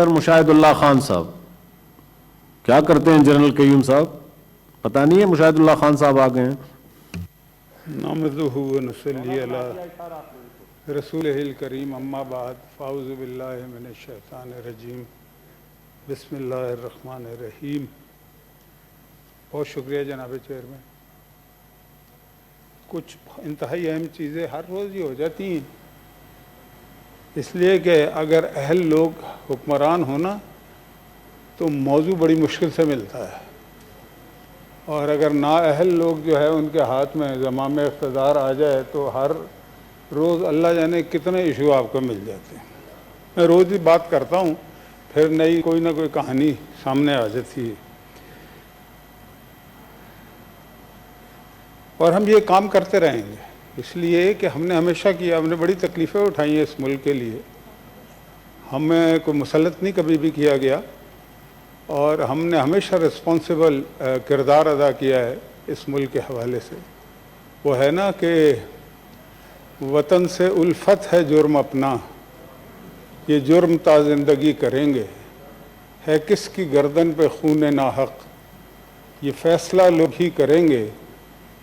سر مشاہد اللہ خان صاحب کیا کرتے ہیں؟ جنرل قیوم صاحب پتہ نہیں ہے مشاہد اللہ خان صاحب آ گئے ہیں. نحمدہ و نصلی علی رسولہ الکریم اما بعد فاعوذ باللہ من الشیطان الرجیم بسم اللہ الرحمن الرحیم. بہت شکریہ جناب چیئرمین. کچھ انتہائی اہم چیزیں ہر روز ہی ہو جاتی ہیں، اس لیے کہ اگر اہل لوگ حکمران ہونا تو موضوع بڑی مشکل سے ملتا ہے، اور اگر نااہل لوگ جو ہے ان کے ہاتھ میں زمام اقتدار آ جائے تو ہر روز اللہ جانے کتنے ایشو آپ کو مل جاتے ہیں. میں روز ہی بات کرتا ہوں، پھر نئی کوئی نہ کوئی کہانی سامنے آ جاتی ہے. اور ہم یہ کام کرتے رہیں گے، اس لیے کہ ہم نے ہمیشہ کیا، ہم نے بڑی تکلیفیں اٹھائی ہیں اس ملک کے لیے. ہمیں کوئی مسلط نہیں کبھی بھی کیا گیا، اور ہم نے ہمیشہ رسپانسیبل کردار ادا کیا ہے اس ملک کے حوالے سے. وہ ہے نا کہ وطن سے الفت ہے جرم اپنا، یہ جرم تا زندگی کریں گے، ہے کس کی گردن پہ خون ناحق، یہ فیصلہ لوگ ہی کریں گے.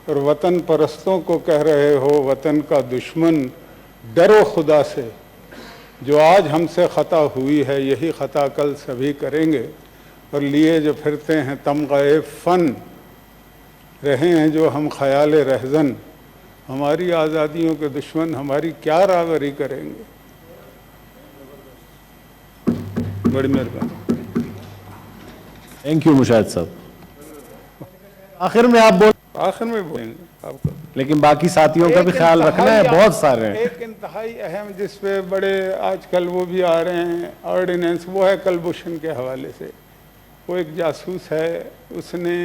اور وطن پرستوں کو کہہ رہے ہو وطن کا دشمن، ڈرو خدا سے، جو آج ہم سے خطا ہوئی ہے یہی خطا کل سبھی کریں گے. اور لیے جو پھرتے ہیں تمغہ فن، رہے ہیں جو ہم خیال رہزن، ہماری آزادیوں کے دشمن ہماری کیا راوری کریں گے. بڑی مہربانی. تھینک یو مشاہد صاحب. آخر میں آپ آخر میں بولیں گے آپ کو، لیکن باقی ساتھیوں کا بھی خیال رکھنا ہے، بہت سارے ہیں. ایک انتہائی اہم جس پہ بڑے آج کل وہ بھی آ رہے ہیں آرڈیننس، وہ ہے کلبھوشن کے حوالے سے. وہ ایک جاسوس ہے، اس نے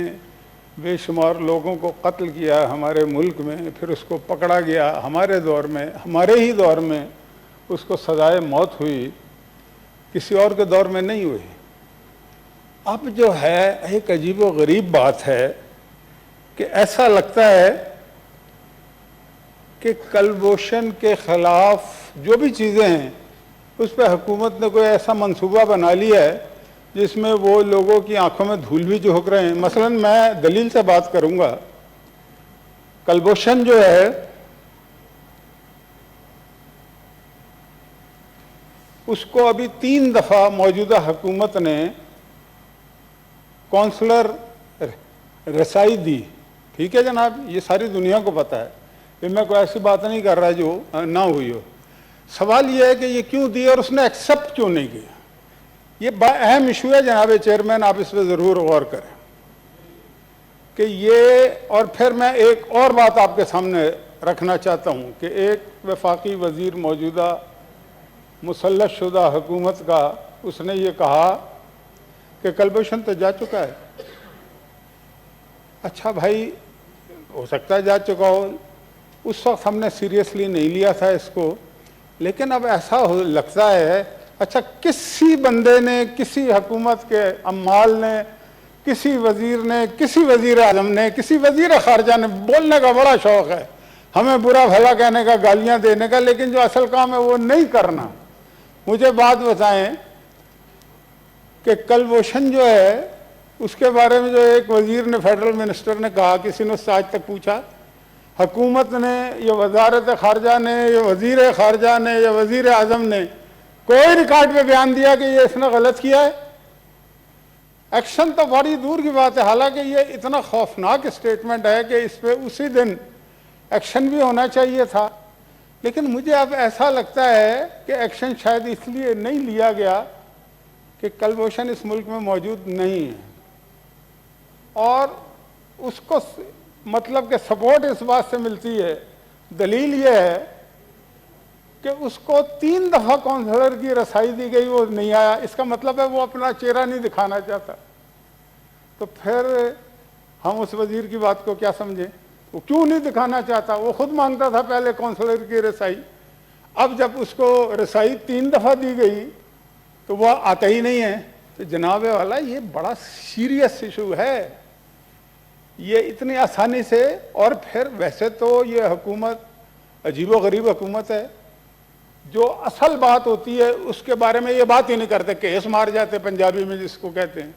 بے شمار لوگوں کو قتل کیا ہمارے ملک میں، پھر اس کو پکڑا گیا ہمارے دور میں، ہمارے ہی دور میں اس کو سزائے موت ہوئی، کسی اور کے دور میں نہیں ہوئی. اب جو ہے ایک عجیب و غریب بات ہے کہ ایسا لگتا ہے کہ کلبھوشن کے خلاف جو بھی چیزیں ہیں اس پہ حکومت نے کوئی ایسا منصوبہ بنا لیا ہے جس میں وہ لوگوں کی آنکھوں میں دھول بھی جھونک رہے ہیں. مثلا میں دلیل سے بات کروں گا. کلبھوشن جو ہے اس کو ابھی 3 دفعہ موجودہ حکومت نے کونسلر رسائی دی. ٹھیک ہے جناب، یہ ساری دنیا کو پتہ ہے، کہ میں کوئی ایسی بات نہیں کر رہا جو نہ ہوئی ہو. سوال یہ ہے کہ یہ کیوں دی اور اس نے ایکسیپٹ کیوں نہیں کیا. یہ اہم ایشو ہے جناب چیئرمین، آپ اس پہ ضرور غور کریں کہ یہ. اور پھر میں ایک اور بات آپ کے سامنے رکھنا چاہتا ہوں کہ ایک وفاقی وزیر موجودہ مسلط شدہ حکومت کا، اس نے یہ کہا کہ کلبھوشن تو جا چکا ہے. اچھا بھائی، ہو سکتا ہے جا چکا ہو، اس وقت ہم نے سیریسلی نہیں لیا تھا اس کو، لیکن اب ایسا لگتا ہے اچھا کسی بندے نے، کسی حکومت کے عمال نے، کسی وزیر نے، کسی وزیر اعظم نے، کسی وزیر خارجہ نے، بولنے کا بڑا شوق ہے، ہمیں برا بھلا کہنے کا، گالیاں دینے کا، لیکن جو اصل کام ہے وہ نہیں کرنا. مجھے بات بتائیں کہ کلبھوشن جو ہے اس کے بارے میں جو ایک وزیر نے، فیڈرل منسٹر نے کہا، کسی نے اس سے آج تک پوچھا؟ حکومت نے، یہ وزارت خارجہ نے، یہ وزیر خارجہ نے، یہ وزیر اعظم نے کوئی ریکارڈ پہ بیان دیا کہ یہ اس نے غلط کیا ہے؟ ایکشن تو بڑی دور کی بات ہے، حالانکہ یہ اتنا خوفناک اسٹیٹمنٹ ہے کہ اس پہ اسی دن ایکشن بھی ہونا چاہیے تھا. لیکن مجھے اب ایسا لگتا ہے کہ ایکشن شاید اس لیے نہیں لیا گیا کہ کلبھوشن اس ملک میں موجود نہیں ہے، اور اس کو مطلب کہ سپورٹ اس بات سے ملتی ہے. دلیل یہ ہے کہ اس کو 3 دفعہ کونسلر کی رسائی دی گئی، وہ نہیں آیا. اس کا مطلب ہے وہ اپنا چہرہ نہیں دکھانا چاہتا. تو پھر ہم اس وزیر کی بات کو کیا سمجھیں؟ وہ کیوں نہیں دکھانا چاہتا؟ وہ خود مانگتا تھا پہلے کونسلر کی رسائی. اب جب اس کو رسائی 3 دفعہ دی گئی تو وہ آتا ہی نہیں ہے. تو جناب والا یہ بڑا سیریس ایشو ہے، یہ اتنی آسانی سے. اور پھر ویسے تو یہ حکومت عجیب و غریب حکومت ہے، جو اصل بات ہوتی ہے اس کے بارے میں یہ بات ہی نہیں کرتے, کیس مار جاتے پنجابی میں جس کو کہتے ہیں.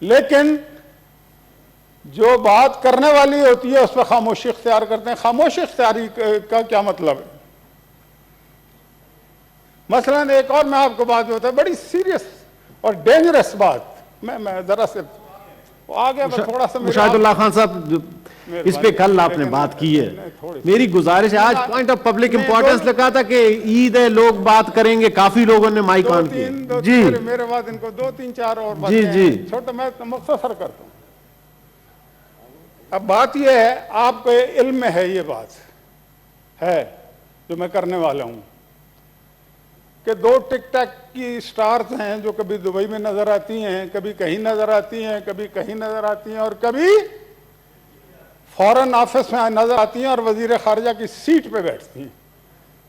لیکن جو بات کرنے والی ہوتی ہے اس پہ خاموشی اختیار کرتے ہیں. خاموشی اختیاری کا کیا مطلب ہے؟ مثلا ایک اور میں آپ کو بات ہوتا ہے, بڑی سیریس اور ڈینجرس بات, میں ذرا سے آگے میں تھوڑا سا مشاہد اللہ خان صاحب, اس پہ کل آپ نے بات کی ہے, میری گزارش ہے, آج پوائنٹ آف پبلک امپورٹنس لگا تھا کہ عید ہے, لوگ بات کریں گے, کافی لوگوں نے مائک آن کیا. جی میرے بعد ان کو 2-3-4 اور باتیں ہیں, چھوٹا میں مختصر کرتا ہوں. اب بات یہ ہے, آپ کو علم میں ہے, یہ بات ہے جو میں کرنے والا ہوں, کہ 2 ٹک ٹاک کی سٹارز ہیں جو کبھی دبئی میں نظر آتی ہیں, کبھی کہیں نظر آتی ہیں, کبھی کہیں نظر آتی ہیں, اور کبھی فورن آفس میں نظر آتی ہیں اور وزیر خارجہ کی سیٹ پہ بیٹھتی ہیں,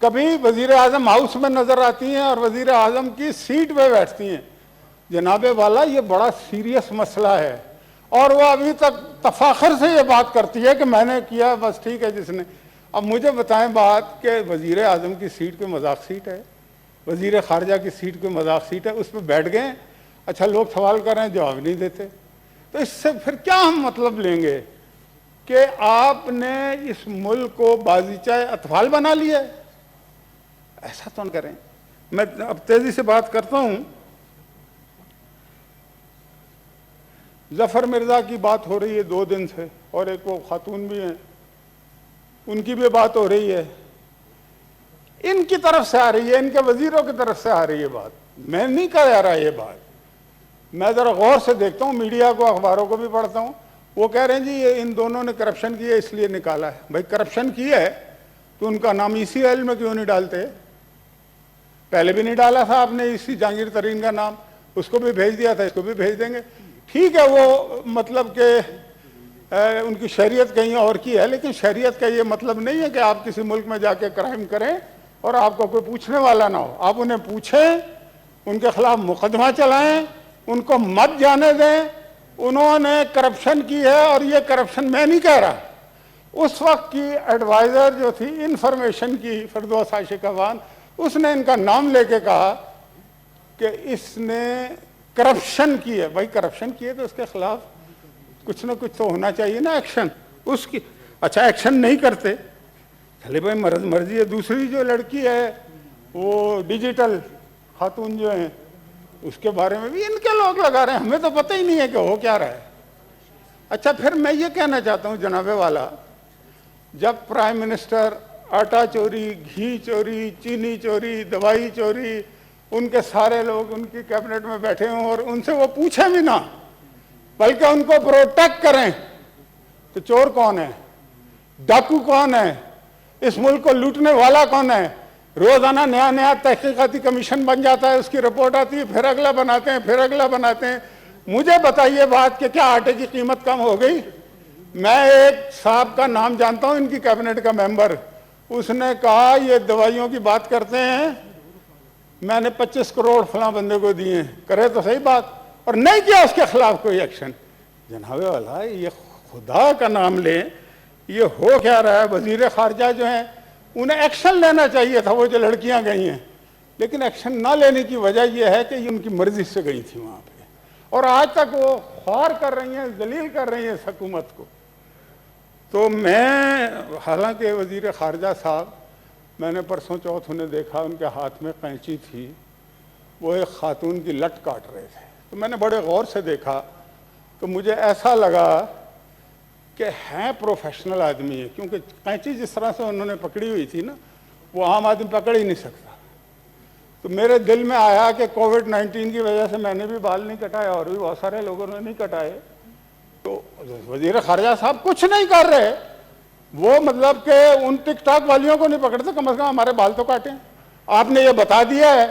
کبھی وزیر اعظم ہاؤس میں نظر آتی ہیں اور وزیر اعظم کی سیٹ پہ بیٹھتی ہیں. جناب والا یہ بڑا سیریس مسئلہ ہے, اور وہ ابھی تک تفاخر سے یہ بات کرتی ہے کہ میں نے کیا, بس ٹھیک ہے جس نے. اب مجھے بتائیں بات کہ وزیر اعظم کی سیٹ کوئی مذاق سیٹ ہے؟ وزیر خارجہ کی سیٹ کوئی مذاق سیٹ ہے؟ اس پہ بیٹھ گئے, اچھا لوگ سوال کر رہے ہیں, جواب نہیں دیتے. تو اس سے پھر کیا ہم مطلب لیں گے کہ آپ نے اس ملک کو بازیچہ اطفال بنا لیا ہے؟ ایسا تو نہ کریں. میں اب تیزی سے بات کرتا ہوں. ظفر مرزا کی بات ہو رہی ہے 2 دن سے, اور ایک وہ خاتون بھی ہیں, ان کی بھی بات ہو رہی ہے. ان کی طرف سے آ رہی ہے, ان کے وزیروں کی طرف سے آ رہی ہے بات, میں نہیں کہہ رہا یہ بات. میں ذرا غور سے دیکھتا ہوں, میڈیا کو, اخباروں کو بھی پڑھتا ہوں, وہ کہہ رہے ہیں جی یہ ان دونوں نے کرپشن کی ہے اس لیے نکالا ہے. بھائی کرپشن کی ہے تو ان کا نام ECIL میں کیوں نہیں ڈالتے؟ پہلے بھی نہیں ڈالا تھا آپ نے جہانگیر ترین کا نام, اس کو بھی بھیج دیا تھا, اس کو بھی بھیج دیں گے. ٹھیک ہے, وہ مطلب کہ ان کی شریعت کہیں اور کی ہے, لیکن شریعت کا یہ مطلب نہیں ہے کہ آپ کسی ملک میں جا کے کرائم کریں اور آپ کو کوئی پوچھنے والا نہ ہو. آپ انہیں پوچھیں, ان کے خلاف مقدمہ چلائیں, ان کو مت جانے دیں. انہوں نے کرپشن کی ہے, اور یہ کرپشن میں نہیں کہہ رہا. اس وقت کی ایڈوائزر جو تھی انفارمیشن کی, فردوس عاشق افغان, اس نے ان کا نام لے کے کہا کہ اس نے کرپشن کی ہے. بھائی کرپشن کی ہے تو اس کے خلاف کچھ نہ کچھ تو ہونا چاہیے نا, ایکشن اس کی. اچھا ایکشن نہیں کرتے, چلے بھائی مرضی ہے. دوسری جو لڑکی ہے وہ ڈیجیٹل خاتون جو ہیں, اس کے بارے میں بھی ان کے لوگ لگا رہے ہیں, ہمیں تو پتہ ہی نہیں ہے کہ ہو کیا رہا ہے. اچھا پھر میں یہ کہنا چاہتا ہوں جناب والا, جب پرائم منسٹر آٹا چوری, گھی چوری, چینی چوری, دوائی چوری, ان کے سارے لوگ ان کی کیبنٹ میں بیٹھے ہوں اور ان سے وہ پوچھیں بھی نہ بلکہ ان کو پروٹیکٹ کریں, تو چور کون ہے, ڈاکو کون ہے, اس ملک کو لوٹنے والا کون ہے؟ روزانہ نیا نیا تحقیقاتی کمیشن بن جاتا ہے, اس کی رپورٹ آتی ہے, پھر اگلا بناتے ہیں, پھر اگلا بناتے ہیں. مجھے بتائیے بات کہ کیا آٹے کی قیمت کم ہو گئی؟ میں ایک صاحب کا نام جانتا ہوں, ان کی کیبنٹ کا ممبر, اس نے کہا یہ دوائیوں کی بات کرتے ہیں, میں نے 25 کروڑ فلاں بندے کو دیے, کرے تو صحیح بات, اور نہیں کیا اس کے خلاف کوئی ایکشن. جناب والا یہ خدا کا نام لیں, یہ ہو کیا رہا ہے؟ وزیر خارجہ جو ہیں انہیں ایکشن لینا چاہیے تھا, وہ جو لڑکیاں گئی ہیں, لیکن ایکشن نہ لینے کی وجہ یہ ہے کہ یہ ان کی مرضی سے گئی تھی وہاں پہ, اور آج تک وہ خوار کر رہی ہیں, ذلیل کر رہی ہیں اس حکومت کو. تو میں, حالانکہ وزیر خارجہ صاحب, میں نے پرسوں چوتھ انہیں دیکھا, ان کے ہاتھ میں قینچی تھی, وہ ایک خاتون کی لٹ کاٹ رہے تھے. تو میں نے بڑے غور سے دیکھا, تو مجھے ایسا لگا کہ ہیں پروفیشنل آدمی ہیں, کیونکہ قینچی جس طرح سے انہوں نے پکڑی ہوئی تھی نا, وہ عام آدمی پکڑ ہی نہیں سکتا. تو میرے دل میں آیا کہ کووڈ-19 کی وجہ سے میں نے بھی بال نہیں کٹائے, اور بھی بہت سارے لوگوں نے نہیں کٹائے. تو وزیر خارجہ صاحب کچھ نہیں کر رہے, وہ مطلب کہ ان ٹک ٹاک والیوں کو نہیں پکڑتے, کم از کم ہمارے بال تو کاٹیں. آپ نے یہ بتا دیا ہے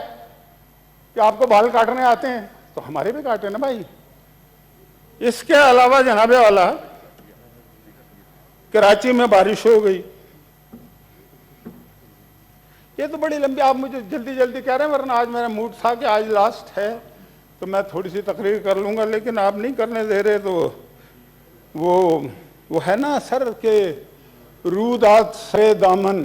کہ آپ کو بال کاٹنے آتے ہیں, تو ہمارے بھی کاٹیں نا بھائی. اس کے علاوہ جناب والا, کراچی میں بارش ہو گئی. یہ تو بڑی لمبی, آپ مجھے جلدی جلدی کہہ رہے ہیں, ورنہ آج میرا موڈ تھا کہ آج لاسٹ ہے تو میں تھوڑی سی تقریر کر لوں گا, لیکن آپ نہیں کرنے دے رہے. تو وہ ہے نا سر کے رودات سے دامن